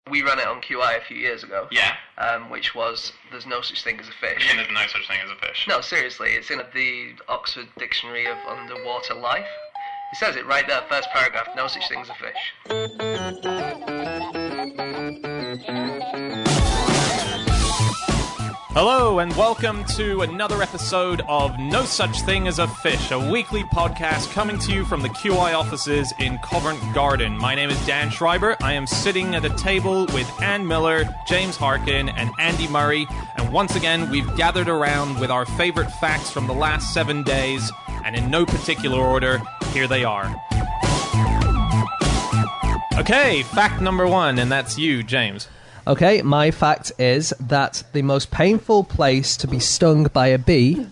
We ran it on QI a few years ago. Yeah. Which was, there's no such thing as a fish. Yeah, there's no such thing as a fish. No, seriously, it's in the Oxford Dictionary of Underwater Life. It says it right there, first paragraph, no such thing as a fish. Hello and welcome to another episode of No Such Thing as a Fish, a weekly podcast coming to you from the QI offices in Covent Garden. My name is Dan Schreiber. I am sitting at a table with Anne Miller, James Harkin, and Andy Murray. And once again, we've gathered around with our favorite facts from the last 7 days. And in no particular order, here they are. Okay, fact number one, and that's you, James. Okay, my fact is that the most painful place to be stung by a bee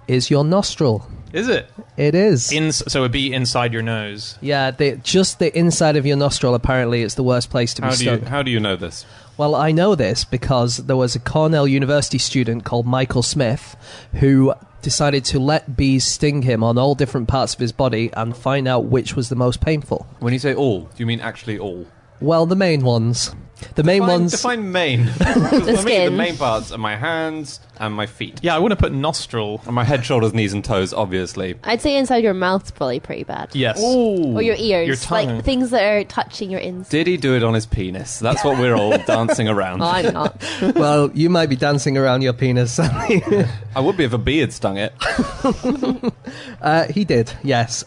is your nostril. Is it? It is. So a bee inside your nose. Yeah, just the inside of your nostril apparently is the worst place to be stung. How do you know this? Well, I know this because there was a Cornell University student called Michael Smith who decided to let bees sting him on all different parts of his body and find out which was the most painful. When you say all, do you mean actually all? Well, the main ones. Define main. The For me, the main parts are my hands and my feet. Yeah, I want to put nostril. And my head, shoulders, knees and toes, obviously. I'd say inside your mouth's probably pretty bad. Yes. Ooh. Or your ears. Your tongue. Like things that are touching your inside. Did he do it on his penis? That's what we're all dancing around. Oh, I'm not. Well, you might be dancing around your penis, Sally. I would be if a bee had stung it. He did, yes.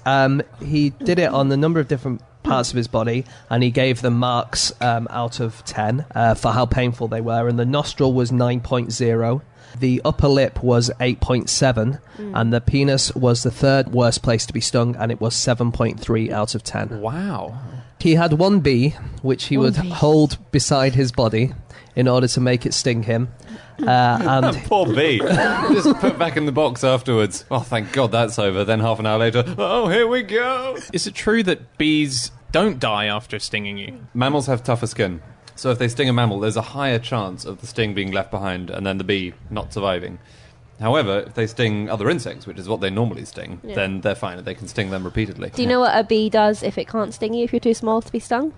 He did it on a number of different parts of his body, and he gave them marks out of 10 for how painful they were, and the nostril was 9.0, the upper lip was 8.7, and the penis was the third worst place to be stung, and it was 7.3 out of 10. Wow. He had one bee, which he would hold beside his body in order to make it sting him. And Poor bee. Just put back in the box afterwards. Oh, thank God that's over. Then half an hour later, oh, here we go. Is it true that bees don't die after stinging you? Mammals have tougher skin. So if they sting a mammal, there's a higher chance of the sting being left behind and then the bee not surviving. However, if they sting other insects, which is what they normally sting, then they're fine and they can sting them repeatedly. Do you know what a bee does if it can't sting you, if you're too small to be stung?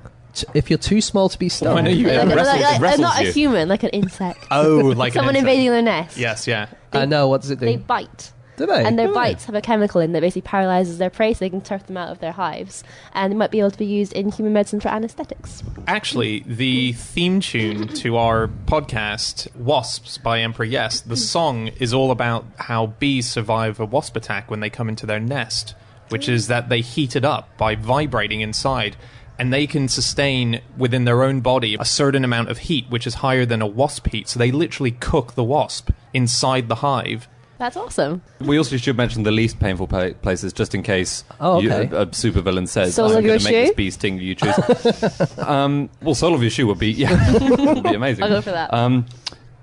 if you're too small to be stung... I know you wrestles not you. a human, like an insect. Oh, like Someone an insect. invading their nest. Yes, yeah. I know, what does it do? They bite. Do they? And their bites have a chemical in that basically paralyzes their prey so they can turf them out of their hives. And it might be able to be used in human medicine for anesthetics. Actually, the theme tune to our podcast, Wasps by Emperor Yes, the song is all about how bees survive a wasp attack when they come into their nest, which is that they heat it up by vibrating inside. And they can sustain within their own body a certain amount of heat, which is higher than a wasp heat. So they literally cook the wasp inside the hive. That's awesome. We also should mention the least painful places, just in case Oh, okay. a supervillain says, Sole I'm of going your to make shoe? this bee sting you choose. Well, sole of your shoe would be, would be amazing. I'll go for that.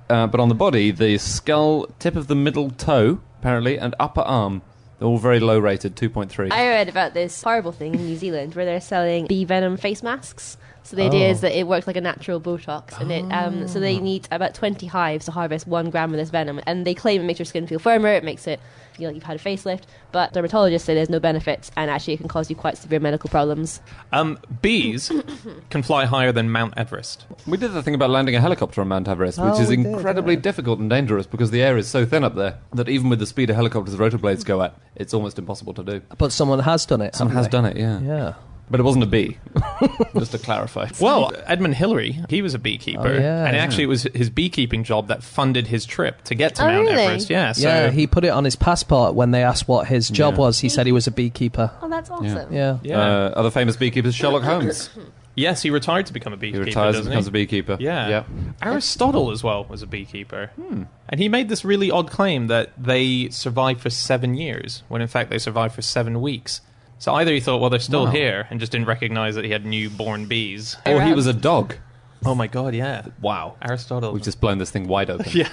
But on the body, the skull, tip of the middle toe, apparently, and upper arm, they're all very low rated, 2.3. I read about this horrible thing in New Zealand where they're selling bee venom face masks. So the idea is that it works like a natural Botox, and it so they need about 20 hives to harvest 1 gram of this venom, and they claim it makes your skin feel firmer, it makes it feel like you've had a facelift, but dermatologists say there's no benefits, and actually it can cause you quite severe medical problems. Bees can fly higher than Mount Everest. We did the thing about landing a helicopter on Mount Everest, which is we did, incredibly difficult and dangerous because the air is so thin up there that even with the speed a helicopter's rotor blades go at, it's almost impossible to do. But someone has done it. Someone has done it, yeah. Yeah. But it wasn't a bee, just to clarify. Well, Edmund Hillary, he was a beekeeper. Oh, yeah, and yeah. actually it was his beekeeping job that funded his trip to get to Mount really? Everest. Yeah, so Yeah, he put it on his passport when they asked what his job was. He said he was a beekeeper. Oh, that's awesome. Yeah. Other famous beekeepers, Sherlock Holmes. yes, he retired to become a beekeeper. He retires and doesn't becomes he? a beekeeper. Yeah. Yep. Aristotle as well was a beekeeper. And he made this really odd claim that they survived for 7 years, when in fact they survived for 7 weeks. So either he thought, well, they're still here, and just didn't recognize that he had newborn bees. Or he was a dog. Oh my god, yeah. Wow. Aristotle. We've just blown this thing wide open. Yeah.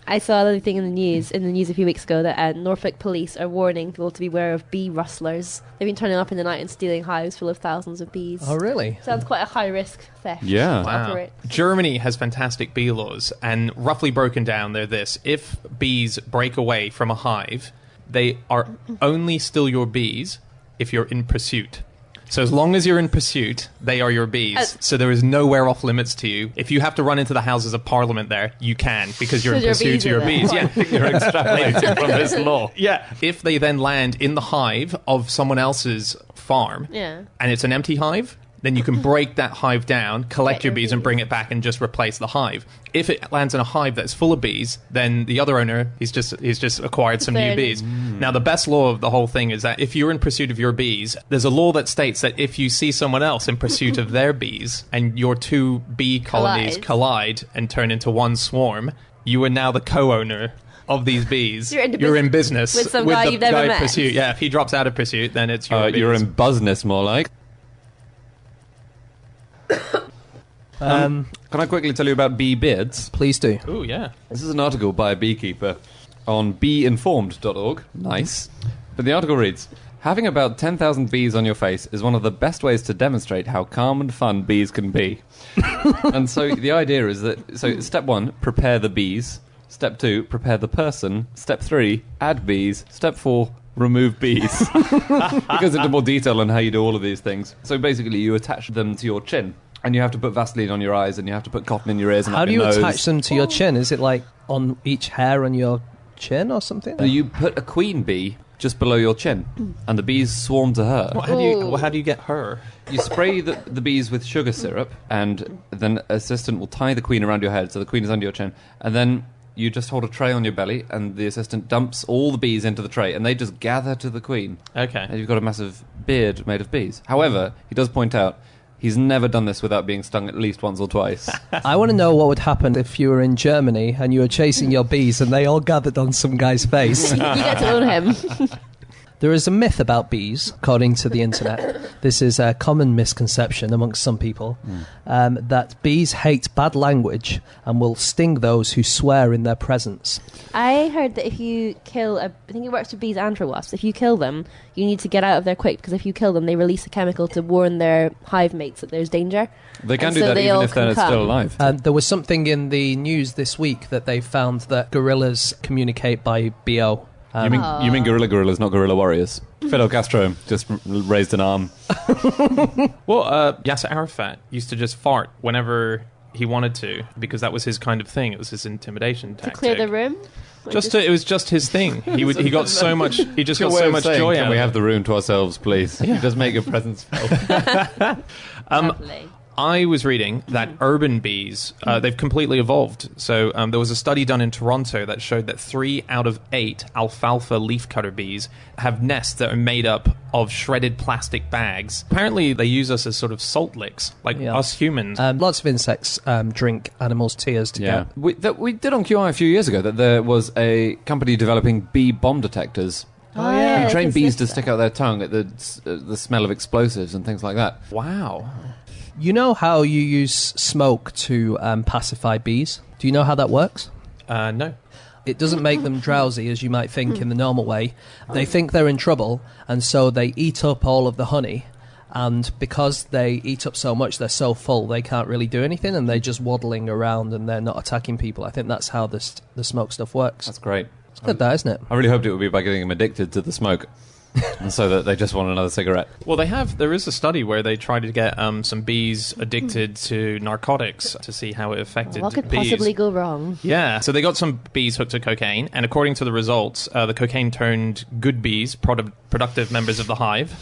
I saw another thing in the news a few weeks ago that Norfolk police are warning people to beware of bee rustlers. They've been turning up in the night and stealing hives full of thousands of bees. Oh, really? Sounds quite a high-risk theft. Yeah. to Wow. operate. Germany has fantastic bee laws, and roughly broken down, they're this. If bees break away from a hive, they are only still your bees if you're in pursuit. So as long as you're in pursuit, they are your bees. So there is nowhere off limits to you. If you have to run into the Houses of Parliament there, you can, because you're in pursuit of your bees. Yeah, You're extrapolating from this law. yeah. If they then land in the hive of someone else's farm, and it's an empty hive, then you can break that hive down, collect your bees, and bring it back and just replace the hive. If it lands in a hive that's full of bees, then the other owner, he's just acquired some new bees. Now, the best law of the whole thing is that if you're in pursuit of your bees, there's a law that states that if you see someone else in pursuit of their bees and your two bee colonies collide and turn into one swarm, you are now the co-owner of these bees. You're in business with some guy you've never met. Pursuit. Yeah, if he drops out of pursuit, then it's your bees. You're in business, more like. Can I quickly tell you about bee beards? Please do. Ooh, yeah. This is an article by a beekeeper on beeinformed.org. Nice. But the article reads, having about 10,000 bees on your face is one of the best ways to demonstrate how calm and fun bees can be. And so the idea is that, so step 1, prepare the bees. Step 2, prepare the person. Step 3, add bees. Step 4, remove bees. It goes into more detail on how you do all of these things. So basically you attach them to your chin. And you have to put Vaseline on your eyes, and you have to put cotton in your ears and How up do your you nose. attach them to your chin? Is it like on each hair on your chin or something? You put a queen bee just below your chin, and the bees swarm to her. How do you get her? You spray the bees with sugar syrup, and then an assistant will tie the queen around your head, so the queen is under your chin, and then you just hold a tray on your belly, and the assistant dumps all the bees into the tray, and they just gather to the queen. Okay. And you've got a massive beard made of bees. However, he does point out, he's never done this without being stung at least once or twice. I want to know what would happen if you were in Germany and you were chasing your bees and they all gathered on some guy's face. You get to own him. There is a myth about bees, according to the internet. This is a common misconception amongst some people, that bees hate bad language and will sting those who swear in their presence. I heard that if you kill I think it works with bees and for wasps, if you kill them, you need to get out of there quick, because if you kill them, they release a chemical to warn their hive mates that there's danger. They can And do so that they even all if they're can still come. alive. There was something in the news this week that they found that gorillas communicate by BO. You mean gorillas, not guerrilla warriors? Fidel Castro just raised an arm. Well, Yasser Arafat used to just fart whenever he wanted to, because that was his kind of thing. It was his intimidation tactic. To clear the room? It was just his thing. He got so much. He just got so much joy out Can of we it. have the room to ourselves, please? You just make your presence felt. Lovely. I was reading that urban bees, they've completely evolved. So there was a study done in Toronto that showed that 3 out of 8 alfalfa leafcutter bees have nests that are made up of shredded plastic bags. Apparently they use us as sort of salt licks, like us humans. Lots of insects drink animals' tears to Yeah. get... We did on QI a few years ago that there was a company developing bee bomb detectors. Oh, yeah. You train I bees can to sense stick out their tongue at the smell of explosives and things like that. Wow. You know how you use smoke to pacify bees? Do you know how that works? No. It doesn't make them drowsy, as you might think in the normal way. They think they're in trouble, and so they eat up all of the honey. And because they eat up so much, they're so full, they can't really do anything, and they're just waddling around, and they're not attacking people. I think that's how the smoke stuff works. That's great. It's good, that, isn't it? I really hoped it would be by getting them addicted to the smoke. And so that they just want another cigarette. Well, there is a study where they tried to get some bees addicted to narcotics to see how it affected What could bees. possibly go wrong? Yeah, so they got some bees hooked to cocaine, and according to the results, the cocaine turned good bees, productive members of the hive,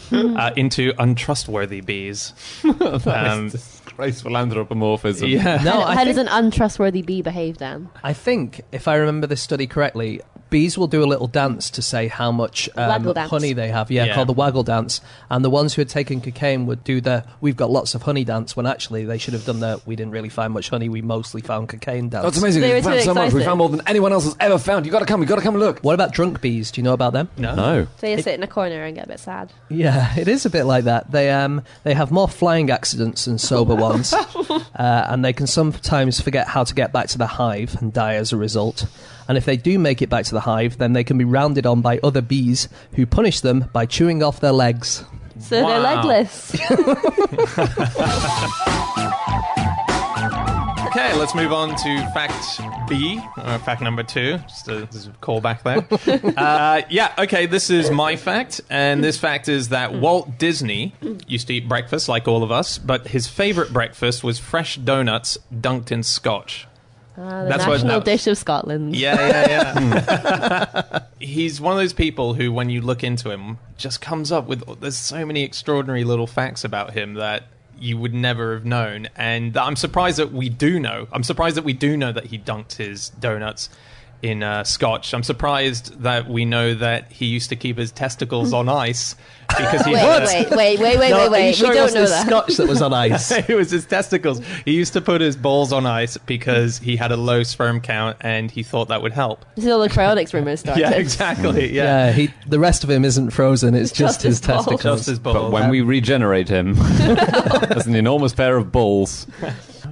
into untrustworthy bees. Disgraceful anthropomorphism. Yeah. No, How does an untrustworthy bee behave, Dan? I think, if I remember this study correctly, bees will do a little dance to say how much Waggle dance. honey they have, Yeah. called the waggle dance. And the ones who had taken cocaine would do the "we've got lots of honey" dance, when actually they should have done the "we didn't really find much honey, we mostly found cocaine" dance. Oh, it's amazing. They We were found too so much. We excited. found more than anyone else has ever found. You got to come and look. What about drunk bees? Do you know about them? No. So you sit in a corner and get a bit sad. Yeah, it is a bit like that. They have more flying accidents than sober ones, and they can sometimes forget how to get back to the hive and die as a result. And if they do make it back to the hive, then they can be rounded on by other bees who punish them by chewing off their legs. So they're Wow. legless. Okay, let's move on to fact B, or fact number 2. Just a callback there. Okay, this is my fact, and this fact is that Walt Disney used to eat breakfast like all of us, but his favorite breakfast was fresh donuts dunked in scotch. The national dish of Scotland. Yeah. He's one of those people who, when you look into him, just comes up with... There's so many extraordinary little facts about him that you would never have known. And I'm surprised that we do know. I'm surprised that we do know that he dunked his donuts in scotch. I'm surprised that we know that he used to keep his testicles on ice because he wait. We don't know that. Scotch that was on ice. It was his testicles. He used to put his balls on ice because he had a low sperm count and he thought that would help. This is all the cryonics rumors started. Yeah, exactly. Yeah. The rest of him isn't frozen. It's just his balls. testicles. Just his balls. But when we regenerate him, there's an enormous pair of balls.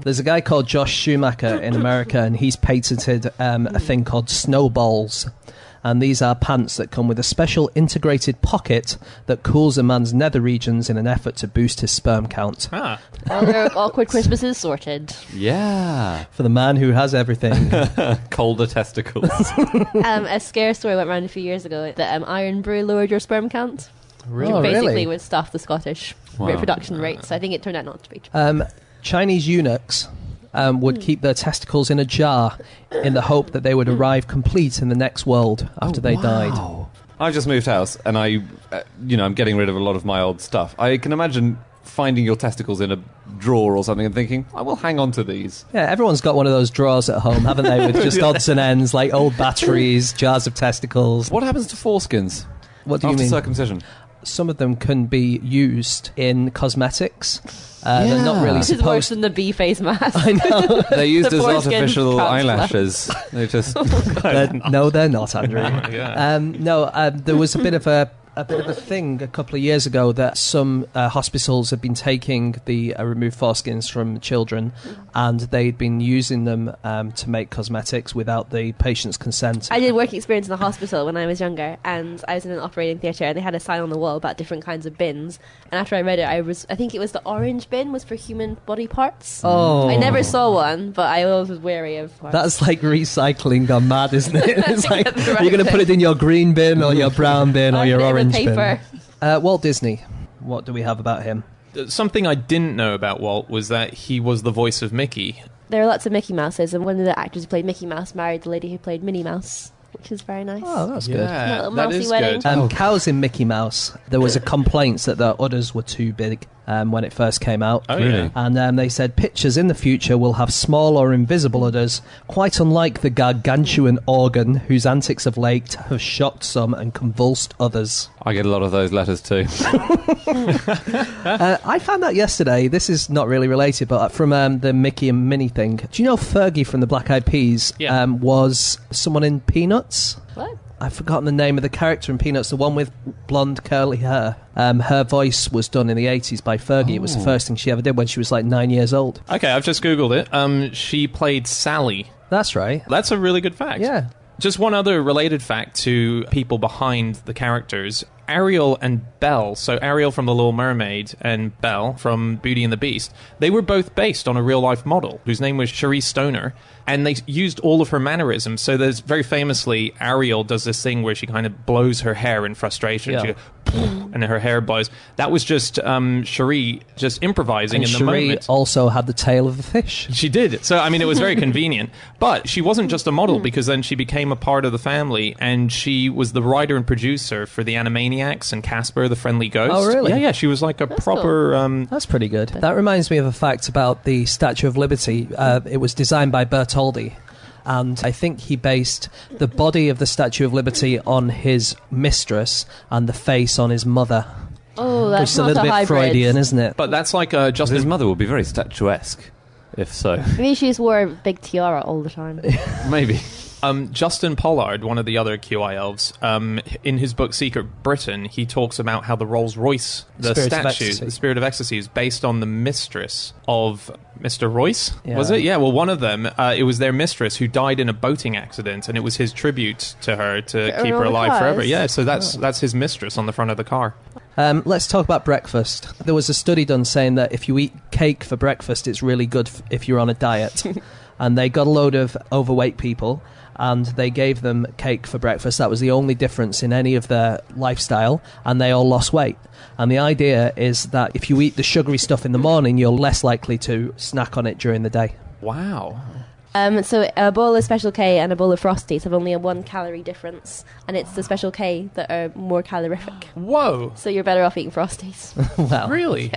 There's a guy called Josh Schumacher in America, and he's patented a thing called snowballs. And these are pants that come with a special integrated pocket that cools a man's nether regions in an effort to boost his sperm count. Ah. All their awkward Christmases sorted. Yeah. For the man who has everything. Colder testicles. A scare story went around a few years ago that iron brew lowered your sperm count. Really? Which basically Really? would stuff the Scottish reproduction rates. I think it turned out not to be true. Chinese eunuchs would keep their testicles in a jar in the hope that they would arrive complete in the next world after they died. I just moved house, and I'm getting rid of a lot of my old stuff. I can imagine finding your testicles in a drawer or something and thinking, I will hang on to these. Yeah, everyone's got one of those drawers at home, haven't they, with just odds and ends, like old batteries, jars of testicles. What happens to foreskins What do you after mean? circumcision? Some of them can be used in cosmetics. They're not really This is worse supposed than the bee face mask. I know. They're used The as foreskin artificial counts eyelashes. They just... No, they're not, Andrew. Yeah. There was a bit of a thing a couple of years ago that some hospitals had been taking the removed foreskins from children, and they'd been using them to make cosmetics without the patient's consent. I did work experience in the hospital when I was younger, and I was in an operating theatre, and they had a sign on the wall about different kinds of bins. And after I read it, I think it was the orange bin was for human body parts. Oh. I never saw one, but I always was wary of parts. That's like recycling gone mad, isn't it? It's like, That's the right you're going to put it in your green bin or your brown bin or I your put it in orange paper. bin. Walt Disney, what do we have about him? Something I didn't know about Walt was that he was the voice of Mickey. There are lots of Mickey Mouses, and one of the actors who played Mickey Mouse married the lady who played Minnie Mouse, which is very nice. Oh, that's good. Yeah, Little that mousy is wedding. good. Cows in Mickey Mouse, there was a complaint that their udders were too big when it first came out. Oh, yeah. And they said pictures in the future will have small or invisible udders, quite unlike the gargantuan organ whose antics of late have shocked some and convulsed others. I get a lot of those letters too. I found out yesterday, this is not really related, but from the Mickey and Minnie thing. Do you know Fergie from the Black Eyed Peas was someone in Peanuts? What? I've forgotten the name of the character in Peanuts, the one with blonde curly hair. Her voice was done in the 80s by Fergie. It was the first thing she ever did when she was like 9 years old. Okay, I've just Googled it. She played Sally. That's right. That's a really good fact. Yeah. Just one other related fact to people behind the characters. Ariel and Belle, so Ariel from The Little Mermaid and Belle from Beauty and the Beast, they were both based on a real-life model whose name was Cherie Stoner, and they used all of her mannerisms. So there's very famously, Ariel does this thing where she kind of blows her hair in frustration. Yeah. She goes, and her hair blows. That was just Cherie just improvising And in the Cherie moment. also had the tail of the fish. She did. So, I mean, it was very convenient. But she wasn't just a model, because then she became a part of the family, and she was the writer and producer for the Animaniacs and Casper the Friendly Ghost. Oh, really? Yeah, she was like a proper... That's pretty good. That reminds me of a fact about the Statue of Liberty. It was designed by Bertoldi, and I think he based the body of the Statue of Liberty on his mistress and the face on his mother. Oh, Which that's is a not little bit hybrid. Freudian, isn't it? But that's like His Justin... mother would be very statuesque, if so. Maybe she just wore a big tiara all the time. Maybe. Justin Pollard, one of the other QI elves, in his book Secret Britain, he talks about how the Rolls-Royce, the Spirit of statue, Ecstasy. the Spirit of Ecstasy, is based on the mistress of Mr. Royce. Yeah. Was it? Yeah, well, one of them, it was their mistress who died in a boating accident, and it was his tribute to her to keep her all the alive cars. forever. Yeah, so that's his mistress on the front of the car. Let's talk about breakfast. There was a study done saying that if you eat cake for breakfast, it's really good if you're on a diet. And they got a load of overweight people, and they gave them cake for breakfast. That was the only difference in any of their lifestyle, and they all lost weight. And the idea is that if you eat the sugary stuff in the morning, you're less likely to snack on it during the day. Wow. So a bowl of Special K and a bowl of Frosties have only a 1 calorie difference, and it's the Special K that are more calorific. Whoa. So you're better off eating Frosties. Well, Really?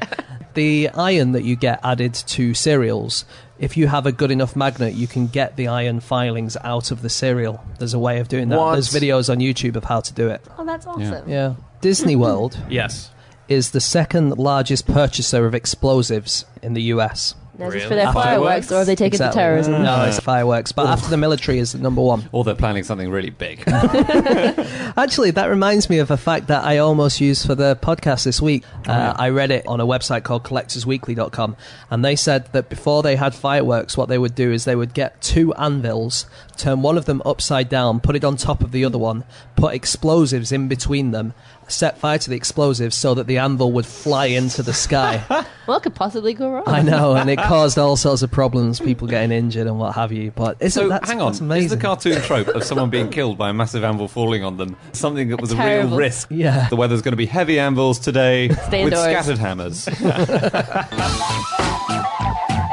the iron that you get added to cereals, if you have a good enough magnet, you can get the iron filings out of the cereal. There's a way of doing that. What? There's videos on YouTube of how to do it. Oh, that's awesome. Yeah. Disney World Yes. is the second largest purchaser of explosives in the US. Now, is this Really? for their fireworks, or are they taking it to Exactly. terrorism? No, it's fireworks. But after the military is number one. Or they're planning something really big. Actually, that reminds me of a fact that I almost used for the podcast this week. I read it on a website called collectorsweekly.com, and they said that before they had fireworks, what they would do is they would get 2 anvils, turn one of them upside down, put it on top of the other one, put explosives in between them, set fire to the explosives so that the anvil would fly into the sky. What could possibly go wrong? I know, and it caused all sorts of problems, people getting injured and what have you. But So that's, hang on, that's amazing. is the cartoon trope of someone being killed by a massive anvil falling on them something that was a real Terrible. risk? Yeah. The weather's going to be heavy anvils today Stay with indoors. scattered hammers.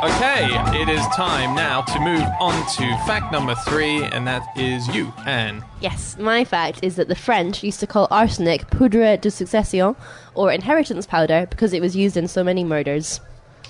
Okay, it is time now to move on to fact number 3, and that is you, Anne. Yes, my fact is that the French used to call arsenic poudre de succession, or inheritance powder, because it was used in so many murders.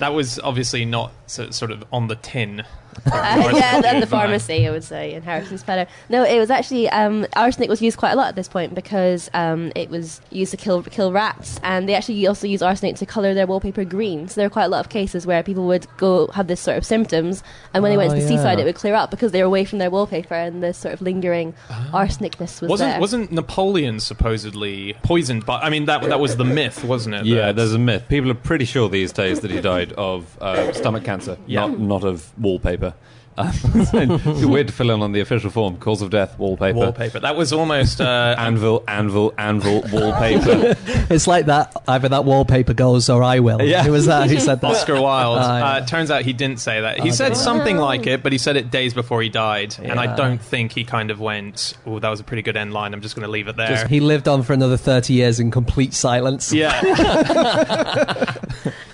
That was obviously not sort of on the tin. Yeah, and the pharmacy, I would say, inheritance powder. No, it was actually, arsenic was used quite a lot at this point because it was used to kill rats, and they actually also use arsenic to colour their wallpaper green. So there are quite a lot of cases where people would go have this sort of symptoms, and when they went to the seaside, it would clear up because they were away from their wallpaper, and this sort of lingering arsenicness was there. Wasn't Napoleon supposedly poisoned by... I mean, that was the myth, wasn't it? Yeah, That- there's a myth. People are pretty sure these days that he died of stomach cancer, Yeah. not of wallpaper. It's weird to fill in on the official form. Cause of death, wallpaper. wallpaper. That was almost... Anvil, wallpaper. It's like that. Either that wallpaper goes or I will. Yeah. Who was that? Who said that? Oscar Wilde. yeah. Turns out he didn't say that. He said something like it, but he said it days before he died. And I Yeah. don't think he kind of went, oh, that was a pretty good end line. I'm just going to leave it there. He lived on for another 30 years in complete silence. Yeah.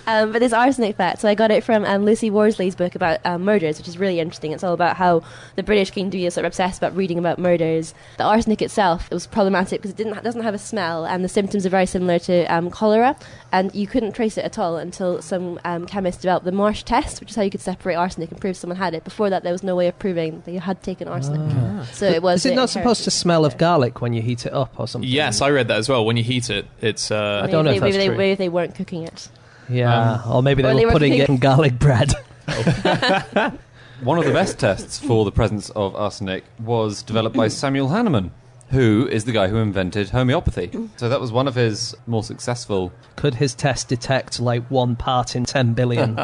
But this arsenic fact, so I got it from Lucy Worsley's book about murders, which is really interesting. It's all about how the British came to be sort of obsessed about reading about murders. The arsenic itself, it was problematic because it doesn't have a smell, and the symptoms are very similar to cholera, and you couldn't trace it at all until some chemists developed the Marsh test, which is how you could separate arsenic and prove someone had it. Before that, there was no way of proving that you had taken arsenic. So it was. Is it not supposed to smell of garlic when you heat it up or something? Yes, I read that as well. When you heat it, it's... I don't know if that's true. Maybe they weren't cooking it. Yeah, or maybe they or were they were putting it cooking- in garlic bread. One of the best tests for the presence of arsenic was developed by Samuel Hahnemann, who is the guy who invented homeopathy. So that was one of his more successful... Could his test detect like 1 part in 10 billion?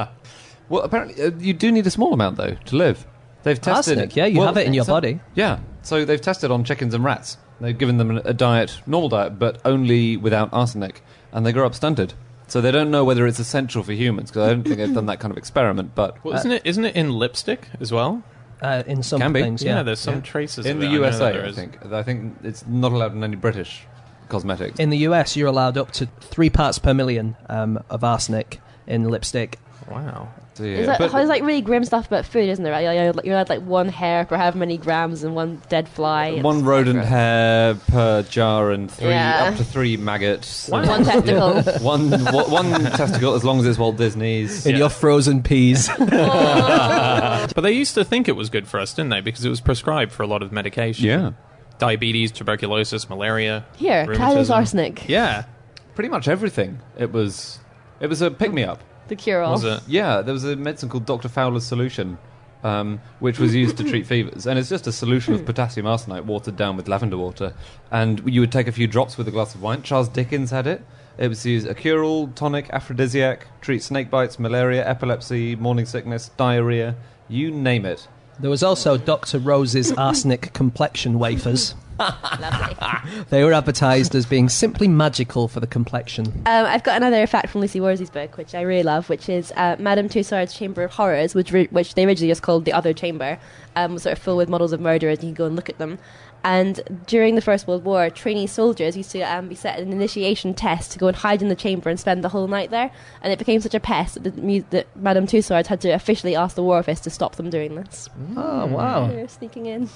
Well, apparently, you do need a small amount, though, to live. They've tested... Arsenic, yeah, you have it in your body. Yeah, so they've tested on chickens and rats. They've given them a diet, normal diet, but only without arsenic, and they grow up stunted. So they don't know whether it's essential for humans, because I don't think they've done that kind of experiment, but... Well, isn't it in lipstick as well? In some Can be. things, Yeah, yeah. there's some traces in of the it. I know that USA, there I is. think. I think it's not allowed in any British cosmetics. In the US, you're allowed up to 3 parts per million of arsenic in lipstick. Wow. So, yeah, There's but- like really grim stuff about food, isn't there? Right? You're allowed like 1 hair per however many grams and 1 dead fly. It's one rodent hair per jar and Yeah. up to 3 maggots. Wow. 1 testicle. one testicle, as long as it's Walt Disney's. In your frozen peas. But they used to think it was good for us, didn't they? Because it was prescribed for a lot of medication. Yeah. Diabetes, tuberculosis, malaria. Here, try this rheumatism. arsenic. Yeah. Pretty much everything. It was a pick-me-up. The cure-all. Was it? Yeah, there was a medicine called Dr. Fowler's Solution, which was used to treat fevers. And it's just a solution of potassium arsenite watered down with lavender water. And you would take a few drops with a glass of wine. Charles Dickens had it. It was used a cure-all, tonic, aphrodisiac, treat snake bites, malaria, epilepsy, morning sickness, diarrhea, you name it. There was also Dr. Rose's arsenic complexion wafers. Lovely. They were advertised as being simply magical for the complexion. I've got another fact from Lucy Worsley's book, which I really love, which is Madame Tussauds Chamber of Horrors, which they originally just called the Other Chamber, was sort of full with models of murderers, and you can go and look at them. And during the First World War, trainee soldiers used to be set an initiation test to go and hide in the chamber and spend the whole night there. And it became such a pest that Madame Tussauds had to officially ask the War Office to stop them doing this. Oh, wow. They're sneaking in.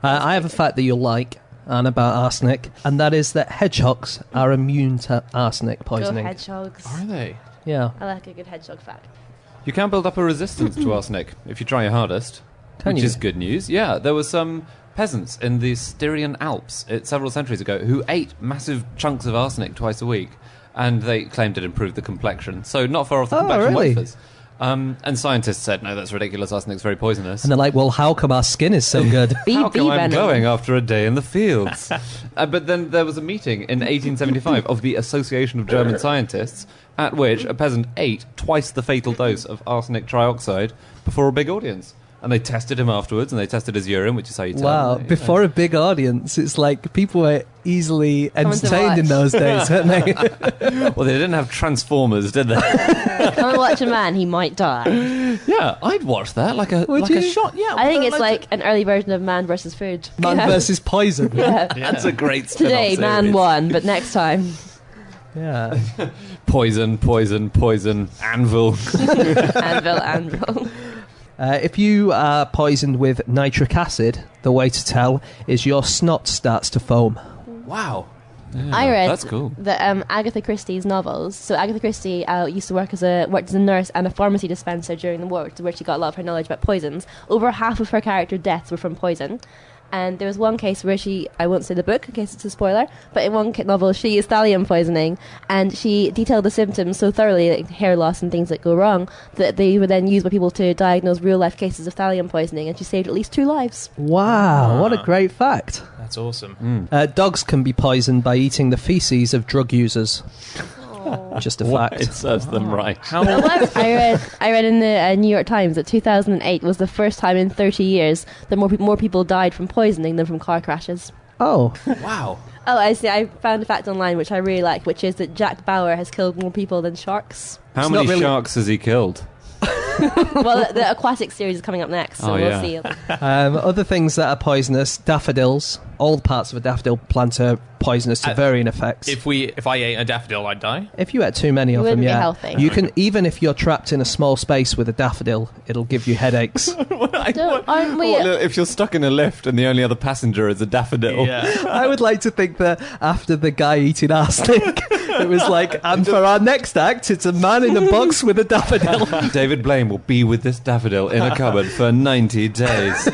I have a fact that you'll like, Anne, about arsenic, and that is that hedgehogs are immune to arsenic poisoning. Go hedgehogs. Are they? Yeah. I like a good hedgehog fact. You can build up a resistance to arsenic if you try your hardest, which is good news. Yeah, there were some peasants in the Styrian Alps several centuries ago who ate massive chunks of arsenic twice a week, and they claimed it improved the complexion. So not far off the complexion really? wafers. And scientists said, no, that's ridiculous, arsenic's very poisonous. And they're like, well, how come our skin is so good? How come I'm venom. glowing after a day in the fields? But then there was a meeting in 1875 of the Association of German Scientists, at which a peasant ate twice the fatal dose of arsenic trioxide before a big audience. And they tested him afterwards, and they tested his urine, which is how you tell. Wow, them, before a big audience, it's like people were easily entertained in watch. those days, weren't they? Well, they didn't have Transformers, did they? Come and watch a man, he might die. Yeah, I'd watch that, like a Would you? shot. Yeah, I think it's like an early version of Man versus Food. Man versus poison. Yeah. that's a great spin-off Today, man series. won, but next time. Yeah. Poison, poison, poison, anvil. Anvil. If you are poisoned with nitric acid, the way to tell is your snot starts to foam. Wow. I read That's cool. that Agatha Christie's novels. So Agatha Christie used to work as a nurse and a pharmacy dispenser during the war, where she got a lot of her knowledge about poisons. Over half of her character deaths were from poison. And there was one case where I won't say the book in case it's a spoiler, but in one novel she used thallium poisoning, and she detailed the symptoms so thoroughly, like hair loss and things that go wrong, that they were then used by people to diagnose real life cases of thallium poisoning, and she saved at least 2 lives. Wow, what a great fact. That's awesome. Dogs can be poisoned by eating the feces of drug users. Just a fact. It serves them right. How? I read in the New York Times that 2008 was the first time in 30 years that more people died from poisoning than from car crashes. Oh, Wow. Oh, I see. I found a fact online which I really like, which is that Jack Bauer has killed more people than sharks. How It's many not really- sharks has he killed? Well, the aquatic series is coming up next, so Oh, we'll yeah. see. other things that are poisonous: daffodils. All parts of a daffodil plant are poisonous to varying effects. If I ate a daffodil, I'd die. If you ate too many of them, wouldn't be yeah, healthy. you can. Even if you're trapped in a small space with a daffodil, it'll give you headaches. Aren't we? If you're stuck in a lift and the only other passenger is a daffodil. Yeah. I would like to think that after the guy eating arsenic, it was like, and for our next act, it's a man in a box with a daffodil. David Blaine will be with this daffodil in a cupboard for 90 days.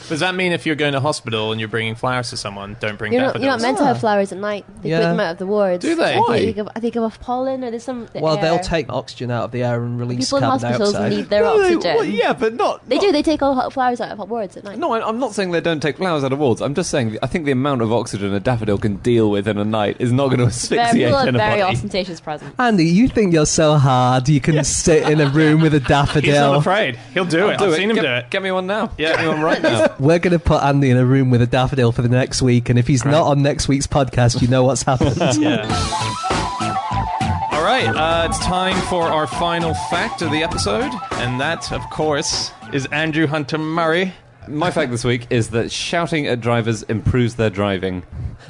Does that mean if you're going to hospital and you're bringing flowers to someone, don't bring You're not daffodils? meant to have flowers at night. They Yeah. put them out of the wards. Do they? Why? They give off pollen, or there's some. Well, air. they'll take oxygen out of the air and release People in carbon hospitals dioxide. need their No, oxygen. well, yeah, but not. They do. They take all flowers out of wards at night. No, I'm not saying they don't take flowers out of wards. I'm just saying I think the amount of oxygen a daffodil can deal with in a night is not going to asphyxiate People have anybody. very ostentatious presents. Andy, you think you're so hard you can sit in a room with a He's not daffodil. afraid. He'll do it. I've seen him do it. Get me one now. Yeah. Get me one right now. We're going to put Andy in a room with a daffodil for the next week, and if he's not on next week's podcast, you know what's happened. Yeah. All right, it's time for our final fact of the episode, and that, of course, is Andrew Hunter Murray. My fact this week is that shouting at drivers improves their driving.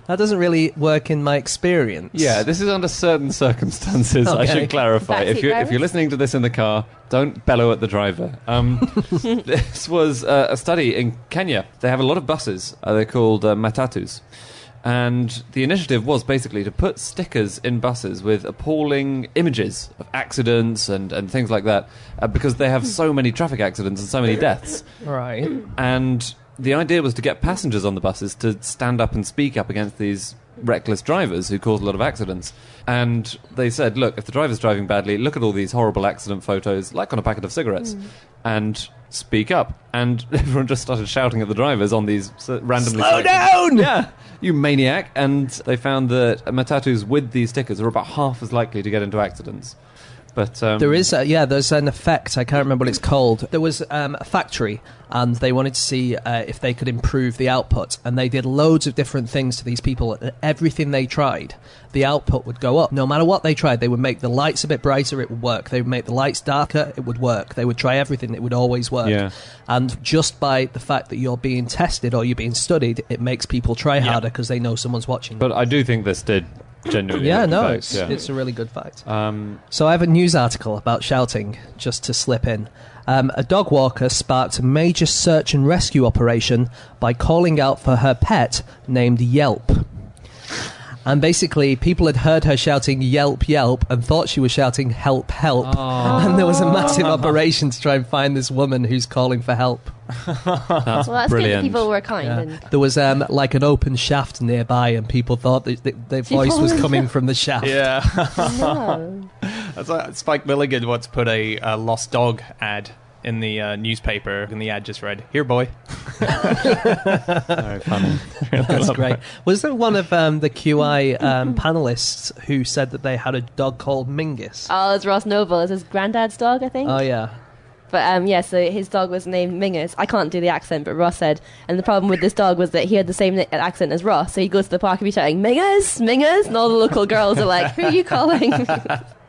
That doesn't really work in my experience. Yeah, this is under certain circumstances. I Okay. should clarify. Backseat If you're drivers? listening to this in the car, don't bellow at the driver. This was a study in Kenya. They have a lot of buses. They're called matatus. And the initiative was basically to put stickers in buses with appalling images of accidents and things like that, because they have so many traffic accidents and so many deaths. Right. And the idea was to get passengers on the buses to stand up and speak up against these reckless drivers who cause a lot of accidents. And they said, look, if the driver's driving badly, look at all these horrible accident photos, like on a packet of cigarettes, and speak up. And everyone just started shouting at the drivers on these randomly... Slow down! Yeah, you maniac. And they found that matatus with these stickers are about half as likely to get into accidents. But there's an effect. I can't remember what it's called. There was a factory, and they wanted to see if they could improve the output. And they did loads of different things to these people. And everything they tried, the output would go up. No matter what they tried, they would make the lights a bit brighter, it would work. They would make the lights darker, it would work. They would try everything, it would always work. Yeah. And just by the fact that you're being tested or you're being studied, it makes people try harder because they know someone's watching them. But I do think this did genuinely. It's a really good fact. So I have a news article about shouting, just to slip in. A dog walker sparked a major search and rescue operation by calling out for her pet named Yelp. And basically, people had heard her shouting "Yelp, Yelp" and thought she was shouting "Help, Help." And there was a massive operation to try and find this woman who's calling for help. That's Well, that's good that people were kind. Yeah. And There was like an open shaft nearby, and people thought that their voice was coming from the shaft. Yeah. no. That's like Spike Milligan once put a lost dog ad in the newspaper, and the ad just read, "Here, boy." Very funny. That's great. Was there one of the QI panelists who said that they had a dog called Mingus? Oh, it's Ross Noble. It's his granddad's dog, I think. Oh, yeah. But so his dog was named Mingus. I can't do the accent, but Ross said. And the problem with this dog was that he had the same accent as Ross. So he'd go to the park and be shouting, "Mingus, Mingus," and all the local girls are like, "Who are you calling?"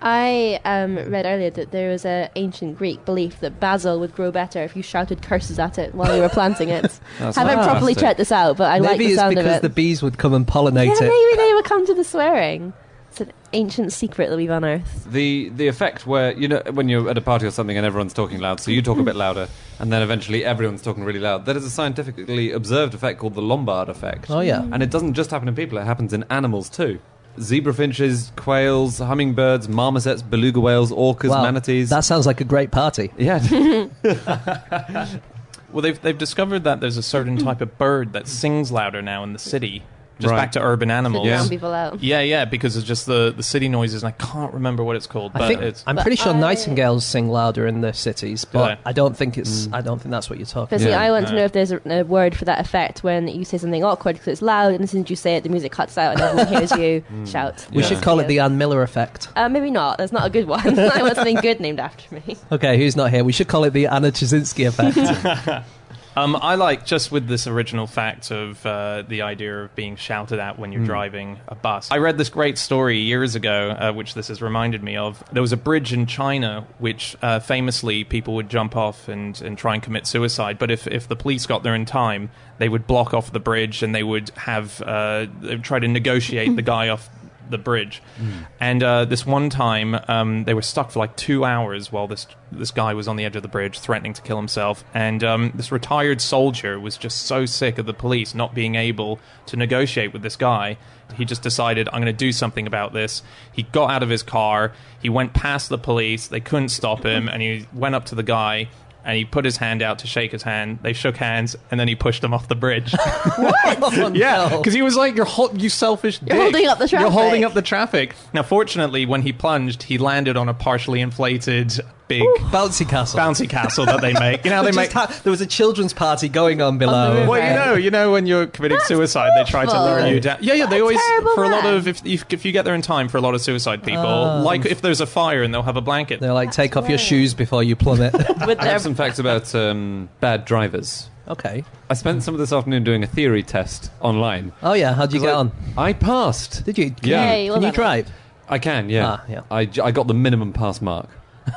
I read earlier that there was an ancient Greek belief that basil would grow better if you shouted curses at it while you were planting it. Haven't properly fantastic. checked this out, but I like the sound of Maybe it's it. because the bees would come and pollinate Yeah, it. maybe they would come to the swearing. It's an ancient secret that we've unearthed. The effect where, when you're at a party or something and everyone's talking loud, so you talk a bit louder, and then eventually everyone's talking really loud. That is a scientifically observed effect called the Lombard effect. Oh, yeah. And it doesn't just happen in people, it happens in animals too. Zebra finches, quails, hummingbirds, marmosets, beluga whales, orcas, Wow, manatees. that sounds like a great party. Yeah. Well, they've discovered that there's a certain type of bird that sings louder now in the city. Just Right. back to urban animals. To Yeah. drown people out. Yeah, because it's just the city noises, and I can't remember what it's called. But it's I'm pretty sure nightingales sing louder in the cities, but they? I don't think I don't think that's what you're talking But see, Yeah. I want to know if there's a word for that effect when you say something awkward because it's loud, and as soon as you say it, the music cuts out and everyone hears you shout. We Yeah. should call it the Ann Miller effect. Maybe not. That's not a good one. I want something good named after me. Okay, who's not here? We should call it the Anna Chazinski effect. I like, just with this original fact of the idea of being shouted at when you're driving a bus. I read this great story years ago, which this has reminded me of. There was a bridge in China which famously people would jump off and try and commit suicide. But if the police got there in time, they would block off the bridge and they would have they would try to negotiate the guy off the bridge. And this one time they were stuck for like 2 hours while this guy was on the edge of the bridge threatening to kill himself, and this retired soldier was just so sick of the police not being able to negotiate with this guy. He just decided, I'm going to do something about this. He got out of his car, he went past the police, they couldn't stop him, and he went up to the guy and he put his hand out to shake his hand. They shook hands, and then he pushed him off the bridge. Oh, Yeah, no. because he was like, you selfish dick. You're holding up the traffic." You're holding up the traffic. Now, fortunately, when he plunged, he landed on a partially inflated big Bouncy castle. bouncy castle that they make. You know, they make... There was a children's party going on the below. river. Well, you know, when you're committing suicide, they try to lure you down. Yeah, they always, terrible for a lot man. of, if you get there in time, for a lot of suicide people, like if there's a fire and they'll have a blanket. They're like, take off your right. shoes before you plummet. With I their have some facts about bad drivers. Okay. I spent some of this afternoon doing a theory test online. Oh, yeah. How'd you get on? I passed. Did you? Yeah. Yay, well Can you done. drive? I can, yeah. Ah, yeah. I got the minimum pass mark.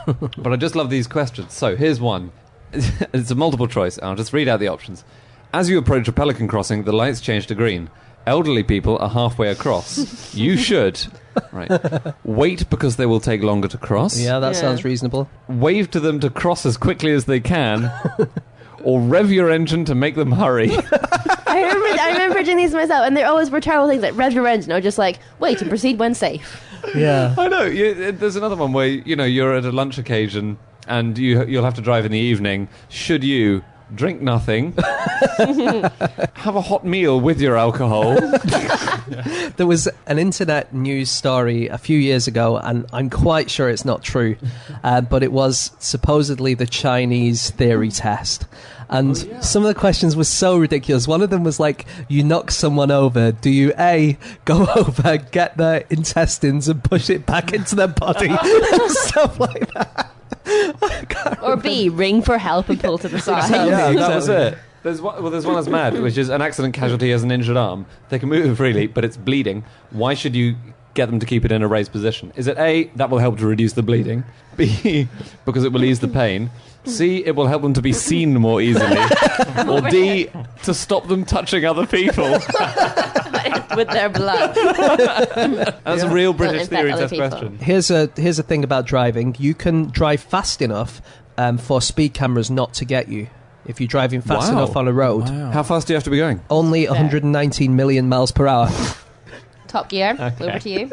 But I just love these questions. So here's one. It's a multiple choice. I'll just read out the options. As you approach a pelican crossing, the lights change to green. Elderly people are halfway across. You should wait because they will take longer to cross. Yeah, that Yeah. sounds reasonable. Wave to them to cross as quickly as they can. Or rev your engine to make them hurry. I remember doing these myself, and there always were terrible things like rev your engine, or just like wait and proceed when safe. Yeah. I know. There's another one where you're at a lunch occasion and you'll have to drive in the evening. Should you drink nothing, have a hot meal with your alcohol. There was an internet news story a few years ago, and I'm quite sure it's not true, but it was supposedly the Chinese theory test. And some of the questions were so ridiculous. One of them was like, you knock someone over, do you A, go over, get their intestines and push it back into their body? Stuff like that. Or B, ring for help and pull to the side. Yeah, that was it. There's one that's mad, which is an accident casualty has an injured arm. They can move freely, but it's bleeding. Why should you get them to keep it in a raised position? Is it A, that will help to reduce the bleeding? B, because it will ease the pain? C, it will help them to be seen more easily? Or D, to stop them touching other people? With their blood. That's a real British infect theory other test people. question. Here's a thing about driving. You can drive fast enough for speed cameras not to get you. If you're driving fast Wow. enough on a road. How fast do you have to be going? Only 119 million miles per hour. Top Gear, over to you.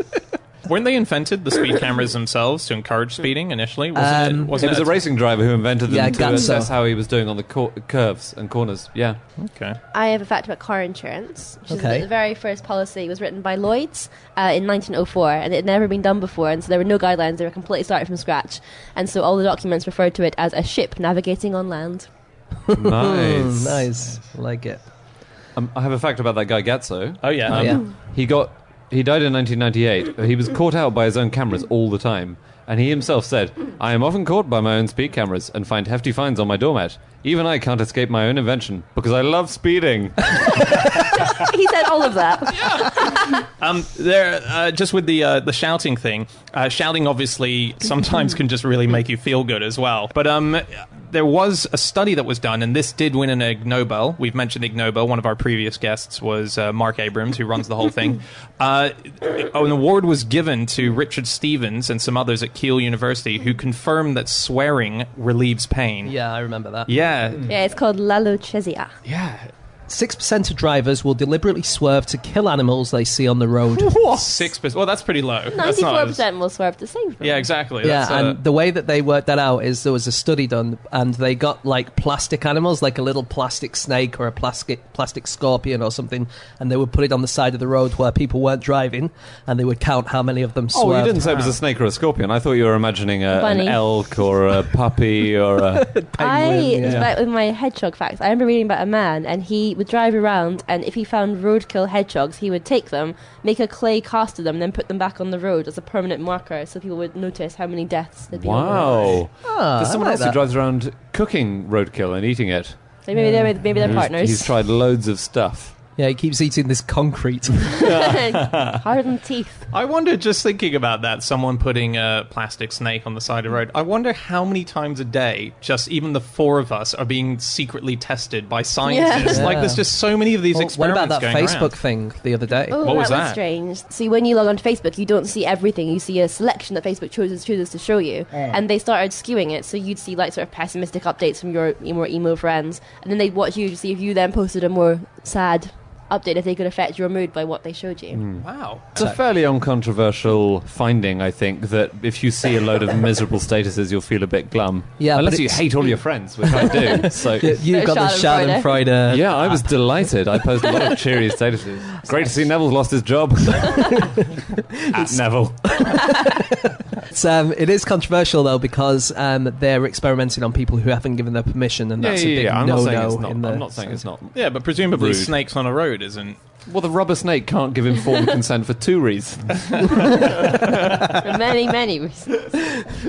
Weren't they invented, the speed cameras themselves, to encourage speeding initially? Wasn't It was a racing driver who invented them Yeah, to Gatso. assess how he was doing on the curves and corners. Yeah. Okay. I have a fact about car insurance, which is Okay. that the very first policy was written by Lloyd's in 1904, and it had never been done before, and so there were no guidelines. They were completely started from scratch, and so all the documents referred to it as a ship navigating on land. Nice. Nice. Like it. I have a fact about that guy Gatso. Oh, yeah. Yeah. He died in 1998. He was caught out by his own cameras all the time. And he himself said, I am often caught by my own speed cameras and find hefty fines on my doormat. Even I can't escape my own invention because I love speeding. He said all of that. Just with the shouting thing, shouting obviously sometimes can just really make you feel good as well. But there was a study that was done, and this did win an Ig Nobel. We've mentioned Ig Nobel. One of our previous guests was Mark Abrams, who runs the whole thing. An award was given to Richard Stevens and some others at Keele University who confirmed that swearing relieves pain. Yeah, I remember that. Yeah. Yeah, it's called l'allocesia. Yeah. 6% of drivers will deliberately swerve to kill animals they see on the road. 6%. Well, that's pretty low. That's not as- 94% will swerve to save them. Yeah, exactly. Yeah, That's, and the way that they worked that out is there was a study done, and they got like plastic animals, like a little plastic snake or a plastic scorpion or something, and they would put it on the side of the road where people weren't driving, and they would count how many of them swerved. Oh, you didn't say it was a snake or a scorpion. I thought you were imagining an Bunny. elk or a puppy or a... It's about with my hedgehog facts. I remember reading about a man, and he would drive around, and if he found roadkill hedgehogs, he would take them, make a clay cast of them, then put them back on the road as a permanent marker, so people would notice how many deaths there'd been on the road. Wow. There's someone I like else who that. drives around cooking roadkill and eating it. So maybe they're partners. He's tried loads of stuff. Yeah, he keeps eating this concrete. Harder than teeth. I wonder, just thinking about that, someone putting a plastic snake on the side of the road, I wonder how many times a day, just even the four of us, are being secretly tested by scientists. Yeah. Like, there's just so many of these Well, what experiments about that going Facebook around. thing the other day? Oh, What was that that? was strange. See, when you log onto Facebook, you don't see everything. You see a selection that Facebook chooses to show you. And they started skewing it, so you'd see like sort of pessimistic updates from your more emo friends, and then they'd watch you to see if you then posted a more sad update, if they could affect your mood by what they showed you. Wow. It's a fairly uncontroversial finding, I think, that if you see a load of miserable statuses, you'll feel a bit glum. Yeah, but Unless you it's- hate all your friends, which I do. So, You've got the Schadenfreude. Schadenfreude. yeah, I was delighted. I posted a lot of cheery statuses. Great to see Neville's lost his job. At Neville. It is controversial though because they're experimenting on people who haven't given their permission, and that's a big I'm not saying it's no-no. not. in the I'm not saying it's not. Yeah, but presumably Rude. snakes on a road isn't... Well, the rubber snake can't give informed consent for two reasons. For many, many reasons.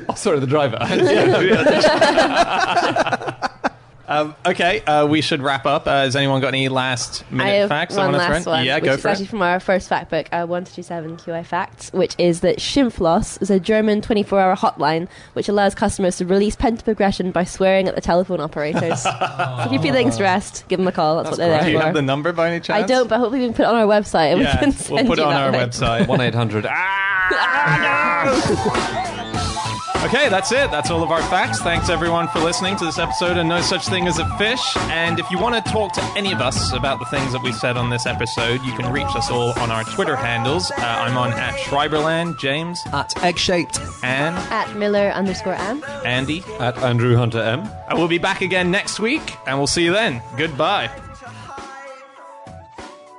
Oh, sorry, the driver. Okay, we should wrap up. Has anyone got any last I minute have facts? one they wanna throw last in? one, Yeah, which go is for actually it. from our first fact book, 1227 QI Facts, which is that Schimpfloss is a German 24-hour hotline which allows customers to release pent-up aggression by swearing at the telephone operators. So if you're feeling stressed, give them a call. That's what they're Do you there have for. the number by any chance? I don't, but hopefully we can put it on our website and we Yeah, can send we'll put it you on that our way. website. 1-800. Okay, that's it. That's all of our facts. Thanks, everyone, for listening to this episode of No Such Thing as a Fish. And if you want to talk to any of us about the things that we said on this episode, you can reach us all on our Twitter handles. I'm on @Schreiberland, James At Eggshaped. Anne @Miller_Ann. Andy. @AndrewHunterM. I will be back again next week, and we'll see you then. Goodbye.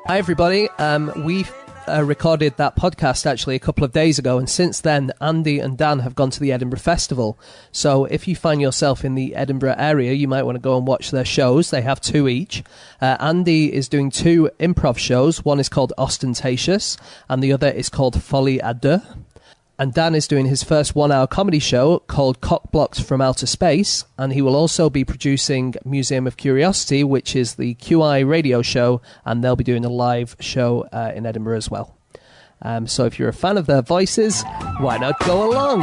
Hi, everybody. We recorded that podcast actually a couple of days ago, and since then Andy and Dan have gone to the Edinburgh Festival. So if you find yourself in the Edinburgh area, you might want to go and watch their shows. They have 2 each. Andy is doing 2 improv shows. One is called Ostentatious and the other is called Folie à Deux. And Dan is doing his first 1-hour comedy show called Cockblocked from Outer Space, and he will also be producing Museum of Curiosity, which is the QI radio show, and they'll be doing a live show in Edinburgh as well. So if you're a fan of their voices, why not go along?